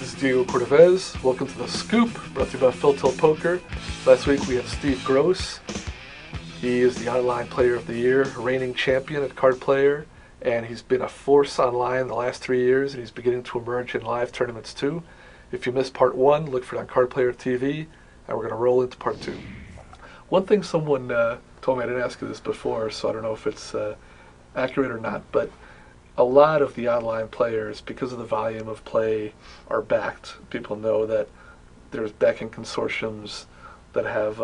This is Diego Cordovez. Welcome to The Scoop, brought to you by Phil Till Poker. Last week we have Steve Gross. He is the online player of the year, reigning champion at Card Player, and he's been a force online the last 3 years, and he's beginning to emerge in live tournaments too. If you missed part 1, look for it on Card Player TV, and we're going to roll into part 2. One thing someone told me, I didn't ask you this before, so I don't know if it's accurate or not, but a lot of the online players, because of the volume of play, are backed. People know that there's backing consortiums that have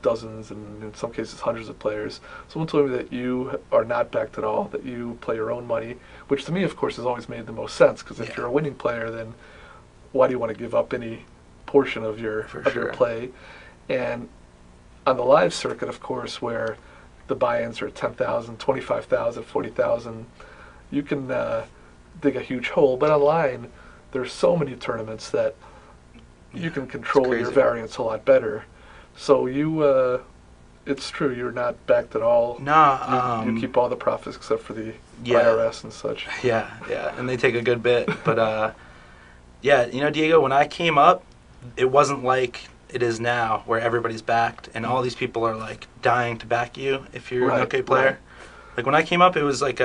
dozens and in some cases hundreds of players. Someone told me that you are not backed at all, that you play your own money, which to me, of course, has always made the most sense, because if you're a winning player, then why do you want to give up any portion of your play? And on the live circuit, of course, where the buy-ins are 10,000, 25,000, 40,000, you can dig a huge hole. But online, there's so many tournaments that you can control your variance a lot better. So you, it's true, you're not backed at all. No, you keep all the profits except for the IRS and such. Yeah, and they take a good bit. But Diego, when I came up, it wasn't like it is now, where everybody's backed and all these people are like dying to back you if you're an okay player. Right. Like when I came up, it was like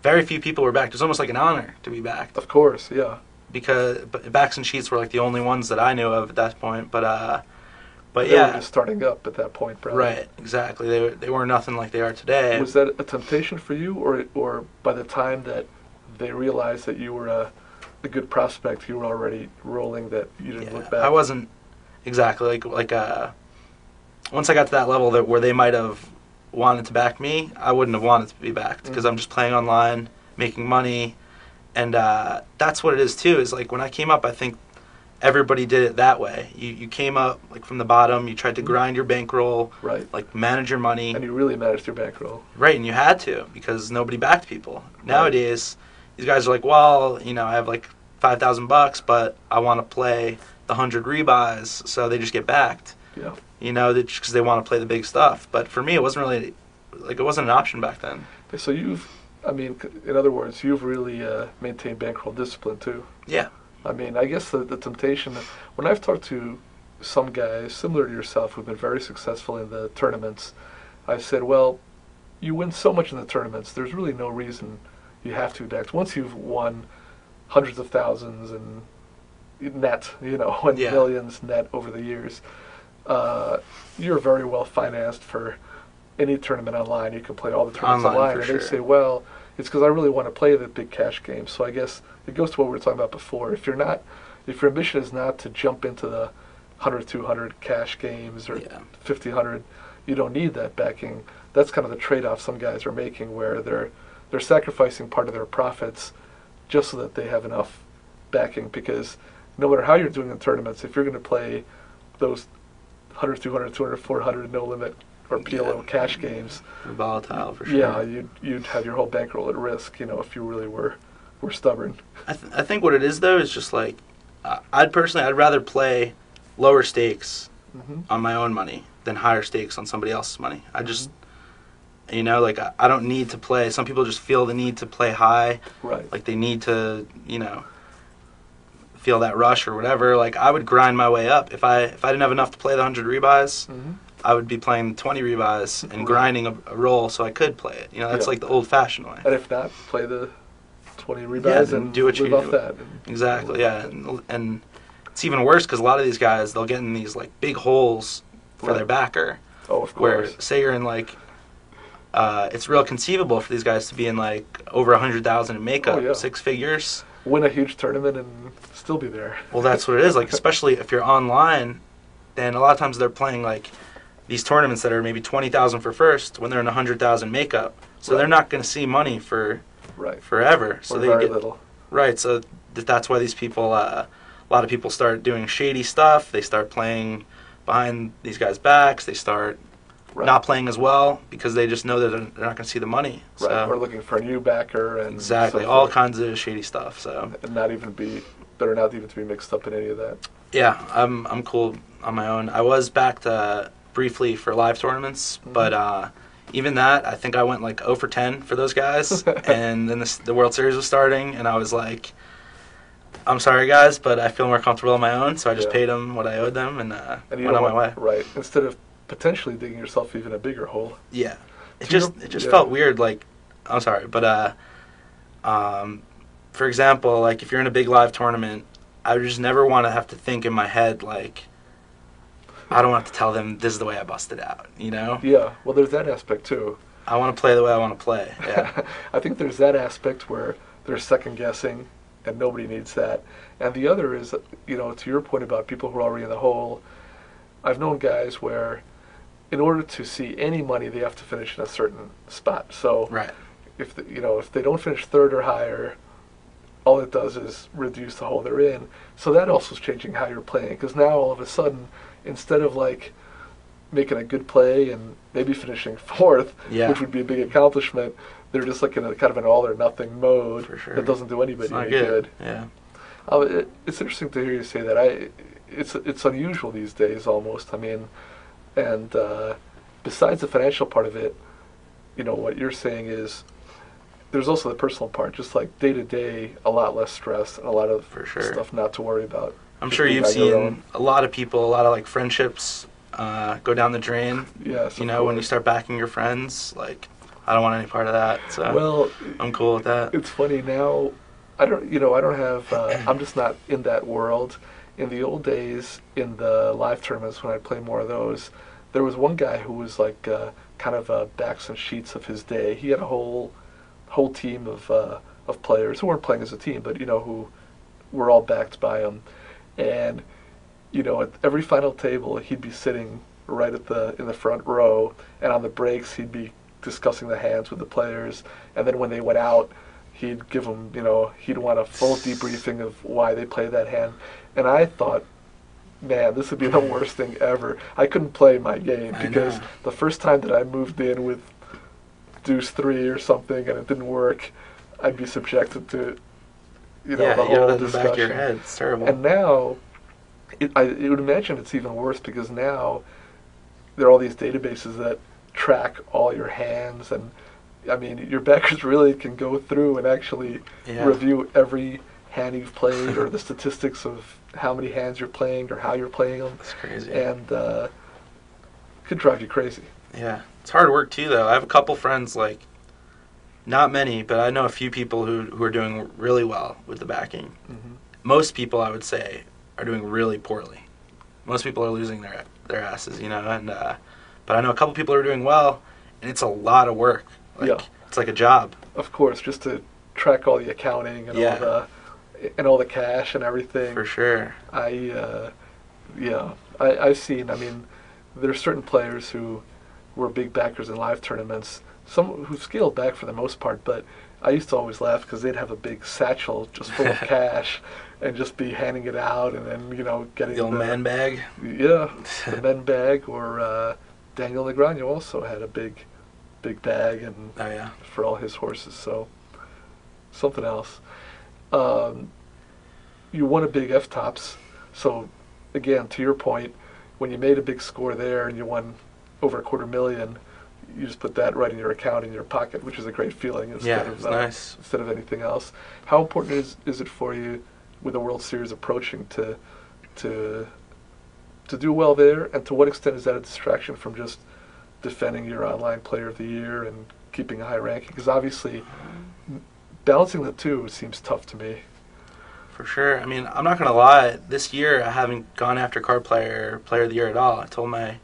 very few people were backed. It was almost like an honor to be backed. Of course, yeah. Because backs and sheets were like the only ones that I knew of at that point. But they were just starting up at that point, probably. Right, exactly. They were nothing like they are today. Was that a temptation for you, or by the time that they realized that you were a good prospect, you were already rolling, that you didn't look back? I wasn't exactly like once I got to that level where they might have wanted to back me, I wouldn't have wanted to be backed, because I'm just playing online, making money, and that's what it is too. Is like when I came up, I think everybody did it that way. You came up like from the bottom, you tried to grind your bankroll, like manage your money, and you really managed your bankroll, right? And you had to, because nobody backed people. Nowadays, these guys are like, well, I have like $5,000, but I want to play the 100 rebuys, so they just get backed. Yeah. Just because they want to play the big stuff. But for me, it wasn't really, it wasn't an option back then. So in other words, you've really maintained bankroll discipline too. Yeah. I guess the temptation, when I've talked to some guys similar to yourself who've been very successful in the tournaments, I've said, well, you win so much in the tournaments, there's really no reason you have to be backed. Once you've won hundreds of thousands and net, millions net over the years, you're very well financed for any tournament online. You can play all the tournaments online. And they say, well, it's because I really want to play the big cash games. So I guess it goes to what we were talking about before. If your ambition is not to jump into the 100, 200 cash games or 50, 100, you don't need that backing. That's kind of the trade-off some guys are making, where they're sacrificing part of their profits just so that they have enough backing. Because no matter how you're doing in tournaments, if you're going to play those 100, 200, 200, 400 no limit or PLO cash games, volatile for sure. Yeah, you'd have your whole bankroll at risk, if you really were stubborn. I think what it is though is just like I'd rather play lower stakes on my own money than higher stakes on somebody else's money. I just I don't need to play. Some people just feel the need to play high, right? Like they need to feel that rush or whatever. Like I would grind my way up. If I didn't have enough to play the 100 rebuys, I would be playing 20 rebuys and grinding a roll so I could play it. That's like the old-fashioned way. And if not, play the 20 rebuys and do what you live off that. Exactly. Yeah, and it's even worse because a lot of these guys, they'll get in these like big holes for their backer. Oh, of course. Where say you're in like. It's real conceivable for these guys to be in like over 100,000 in makeup, 6 figures. Win a huge tournament and still be there. Well, that's what it is. Like, especially if you're online, then a lot of times they're playing like these tournaments that are maybe 20,000 for first when they're in 100,000 makeup. So they're not going to see money for forever. So or they very get little. Right. So that's why these people, a lot of people start doing shady stuff. They start playing behind these guys' backs. They start not playing as well because they just know that they're not going to see the money. Right, So, or looking for a new backer and exactly, all kinds of shady stuff. So and better not even to be mixed up in any of that. Yeah, I'm cool on my own. I was backed briefly for live tournaments, but even that, I think I went like 0 for 10 for those guys. And then the World Series was starting, and I was like, I'm sorry, guys, but I feel more comfortable on my own, so I just Yeah. paid them what I owed them and And you went don't on my way. right, instead of potentially digging yourself even a bigger hole. Yeah. It To just your- it just yeah. felt weird. Like, I'm sorry, but for example, like if you're in a big live tournament, I would just never want to have to think in my head like, I don't want to tell them this is the way I busted out. You know? Yeah, well, there's that aspect too. I want to play the way I want to play. Yeah. I think there's that aspect where they're second guessing, and nobody needs that. And the other is, to your point about people who are already in the hole. I've known guys where, in order to see any money, they have to finish in a certain spot. So Right. if if they don't finish third or higher, all it does is reduce the hole they're in. So that also is changing how you're playing, because now all of a sudden, instead of like making a good play and maybe finishing fourth, Yeah. which would be a big accomplishment, they're just like in a kind of an all or nothing mode For sure. that doesn't do anybody It's not any good. good. Yeah. It's interesting to hear you say that. It's unusual these days almost. I mean, and besides the financial part of it, what you're saying is there's also the personal part, just like day to day, a lot less stress and a lot of For sure. stuff not to worry about. I'm Just sure being you've on your seen own. a lot of people, a lot of like friendships go down the drain. Yes, You of know, when you course. start backing your friends, like, I don't want any part of that. So Well, I'm cool with that. it's funny now. I don't have. I'm just not in that world. In the old days, in the live tournaments when I play more of those, there was one guy who was like kind of backs and sheets of his day. He had a whole team of players who weren't playing as a team, but who were all backed by him. And at every final table, he'd be sitting right in the front row, and on the breaks, he'd be discussing the hands with the players. And then when they went out, he'd give them, he'd want a full debriefing of why they played that hand. And I thought, man, this would be the worst thing ever. I couldn't play my game I because know. the first time that I moved in with deuce 3 or something and it didn't work, I'd be subjected to, Yeah, the you whole have that in the discussion. back of your head. It's terrible. And now, I would imagine it's even worse because now there are all these databases that track all your hands, and I mean, your backers really can go through and actually Yeah. review every hand you've played or the statistics of how many hands you're playing or how you're playing them, It's crazy. and could drive you crazy. Yeah. It's hard work, too, though. I have a couple friends, like, not many, but I know a few people who are doing really well with the backing. Mm-hmm. Most people, I would say, are doing really poorly. Most people are losing their asses, and but I know a couple people who are doing well, and it's a lot of work. Like, Yeah. It's like a job. Of course, just to track all the accounting and Yeah. all the cash and everything. For sure. I've seen. I mean, there are certain players who were big backers in live tournaments. Some who scaled back for the most part, but I used to always laugh because they'd have a big satchel just full of cash and just be handing it out, and then getting The old man bag. Yeah, the men bag. Or Daniel Negreanu also had a big bag and Oh, yeah. for all his horses. So something else. You won a big F-Tops. So again, to your point, when you made a big score there and you won over $250,000, you just put that right in your account in your pocket, which is a great feeling Yeah, it's nice. instead of anything else. How important is it for you with the World Series approaching to do well there, and to what extent is that a distraction from just defending your online player of the year and keeping a high ranking? Because obviously balancing the two seems tough to me. For sure. I mean, I'm not going to lie. This year, I haven't gone after card player of the year at all. I told my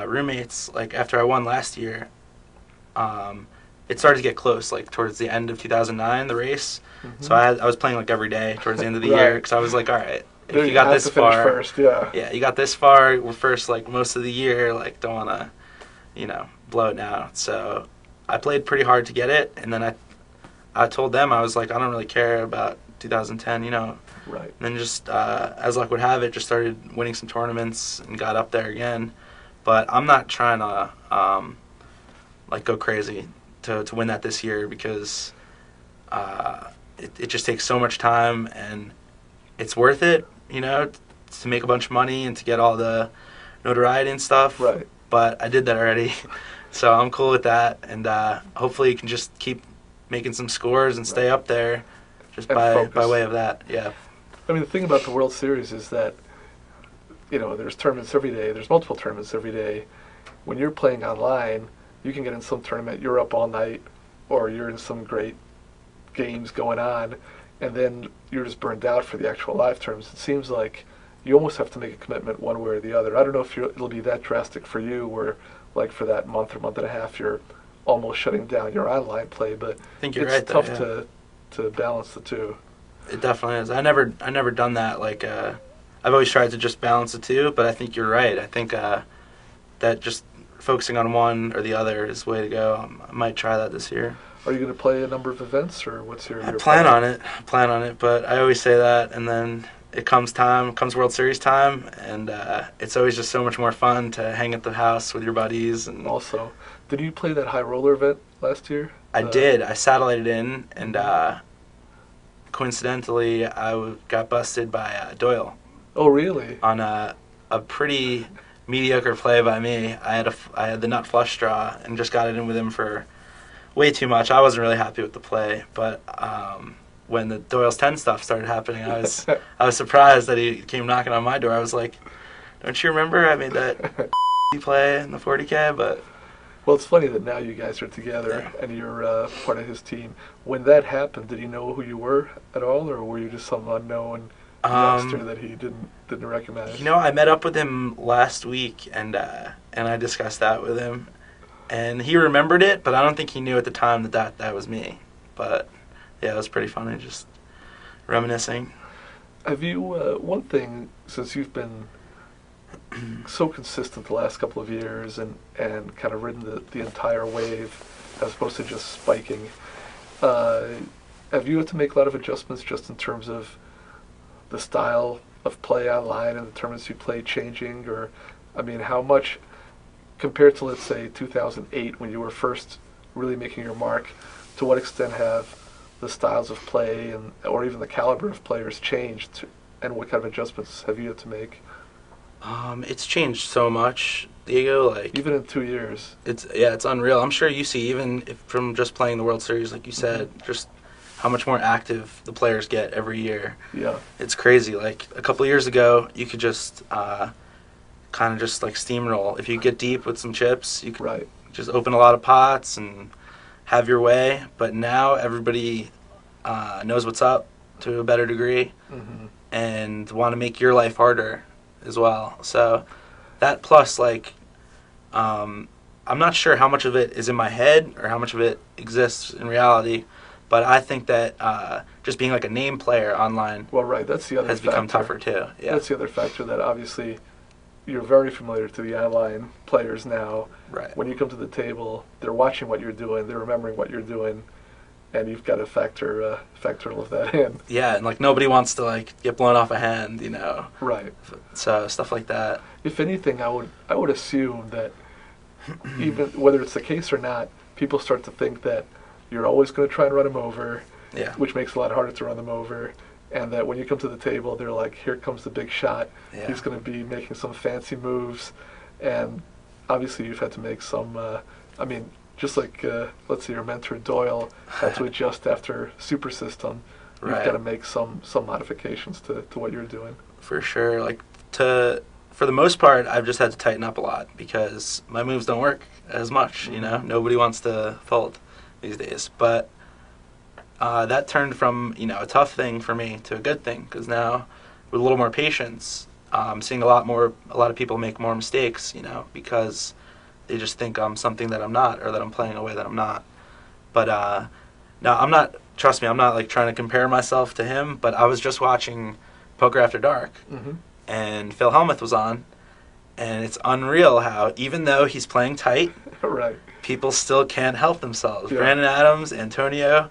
roommates, like, after I won last year, it started to get close, like, towards the end of 2009, the race. Mm-hmm. So I was playing, like, every day towards the end of the Right. year, because I was like, all right, There if you got have this to finish far, first, yeah. you got this far, we're first, like, most of the year, like, don't want to, blow it now. So I played pretty hard to get it, and then I told them, I was like, I don't really care about 2010, Right. And then just, as luck would have it, just started winning some tournaments and got up there again. But I'm not trying to, go crazy to win that this year, because it just takes so much time, and it's worth it, to make a bunch of money and to get all the notoriety and stuff. Right. But I did that already, so I'm cool with that. And hopefully you can just keep making some scores and stay up there. just And by focus. way of that. Yeah. I mean, the thing about the World Series is that, there's tournaments every day. There's multiple tournaments every day. When you're playing online, you can get in some tournament, you're up all night, or you're in some great games going on, and then you're just burned out for the actual live terms. It seems like you almost have to make a commitment one way or the other. I don't know if it'll be that drastic for you, where, like, for that month or month and a half, you're almost shutting down your online play, but I think you're it's right, tough though, yeah. to balance the two. It definitely is. I never done that. Like, I've always tried to just balance the two, but I think you're right. I think that just focusing on one or the other is the way to go. I might try that this year. Are you going to play a number of events, or what's your I plan on it, but I always say that, and then it comes World Series time, and it's always just so much more fun to hang at the house with your buddies. And Also, did you play that high roller event last year? I did. I satellited in, and coincidentally, I got busted by Doyle. Oh, really? On a pretty mediocre play by me. I had the nut flush draw and just got it in with him for way too much. I wasn't really happy with the play, but when the Doyle's 10 stuff started happening, I was surprised that he came knocking on my door. I was like, "Don't you remember I made that play in the 40K?" But well, it's funny that now you guys are together and you're part of his team. When that happened, did he know who you were at all, or were you just some unknown youngster that he didn't recognize? I met up with him last week, and I discussed that with him, and he remembered it, but I don't think he knew at the time that was me. But yeah, it was pretty funny, just reminiscing. Have you one thing, since you've been so consistent the last couple of years and kind of ridden the entire wave as opposed to just spiking, have you had to make a lot of adjustments just in terms of the style of play online and the tournaments you play changing? Or, I mean, how much, compared to, let's say, 2008 when you were first really making your mark, to what extent have the styles of play or even the caliber of players changed, and what kind of adjustments have you had to make? It's changed so much, Diego. Like, even in 2 years. It's unreal. I'm sure you see, even from just playing the World Series, like you said, just how much more active the players get every year. Yeah. It's crazy. Like, a couple of years ago, you could just kind of just like steamroll. If you get deep with some chips, you could just open a lot of pots and have your way. But now everybody knows what's up to a better degree and want to make your life harder as well. So that plus, like, I'm not sure how much of it is in my head or how much of it exists in reality, but I think that just being like a name player online that's the other has become tougher too. Yeah. That's the other factor, that obviously you're very familiar to the online players now. Right. When you come to the table, they're watching what you're doing, they're remembering what you're doing, and you've got to factor all of that in. Yeah, and like nobody wants to like get blown off a hand, Right. So stuff like that. If anything, I would assume that even whether it's the case or not, people start to think that you're always going to try and run them over, which makes it a lot harder to run them over, and that when you come to the table, they're like, here comes the big shot. Yeah. He's going to be making some fancy moves, and obviously you've had to make some, just like, let's say your mentor Doyle had to adjust after Super System, you've got to make some modifications to what you're doing. For sure. Like, for the most part, I've just had to tighten up a lot because my moves don't work as much, Nobody wants to fold these days. But that turned from, a tough thing for me to a good thing, because now with a little more patience, I'm seeing a lot of people make more mistakes, because they just think I'm something that I'm not, or that I'm playing a way that I'm not. But no, I'm not, trust me, I'm not like trying to compare myself to him, but I was just watching Poker After Dark, and Phil Hellmuth was on, and it's unreal how, even though he's playing tight, people still can't help themselves. Yeah. Brandon Adams, Antonio,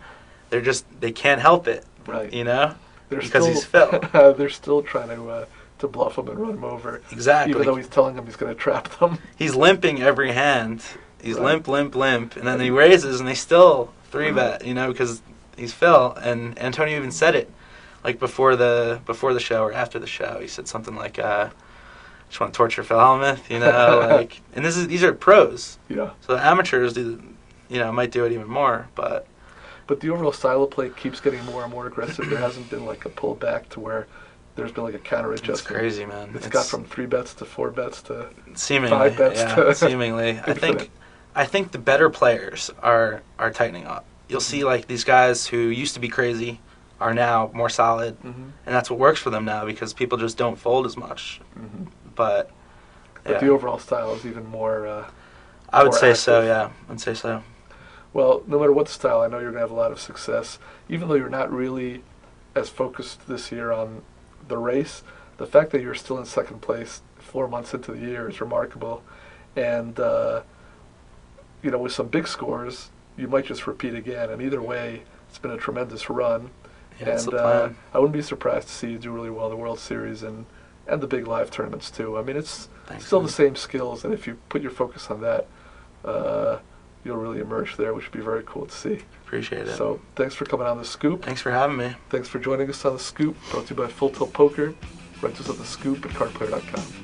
they can't help it, because he's Phil. They're still trying to bluff him and run him over. Exactly. Even though he's telling them he's going to trap them. He's limping every hand. He's limp, and then he raises, and they still 3-bet, because he's Phil. And Antonio even said it, like before the show or after the show. He said something like, "Just want to torture Phil Hellmuth," like. And these are pros. Yeah. So the amateurs might do it even more, but But the overall style of play keeps getting more and more aggressive. There hasn't been like a pullback to where there's been like a counter adjustment. It's crazy, man. It's got from 3 bets to 4 bets to seemingly 5 bets. Yeah, seemingly. I think the better players are tightening up. You'll see like these guys who used to be crazy are now more solid, and that's what works for them now because people just don't fold as much. But the overall style is even more. I would say active. so. Yeah, I'd say so. Well, no matter what style, I know you're going to have a lot of success. Even though you're not really as focused this year on the race, the fact that you're still in second place 4 months into the year is remarkable. And, with some big scores, you might just repeat again. And either way, it's been a tremendous run. Yeah, that's the plan. I wouldn't be surprised to see you do really well in the World Series and the big live tournaments, too. I mean, it's still the same skills, and if you put your focus on that, you'll really emerge there, which would be very cool to see. Appreciate it. So thanks for coming on The Scoop. Thanks for having me. Thanks for joining us on The Scoop, brought to you by Full Tilt Poker. Rent us at The Scoop at cardplayer.com.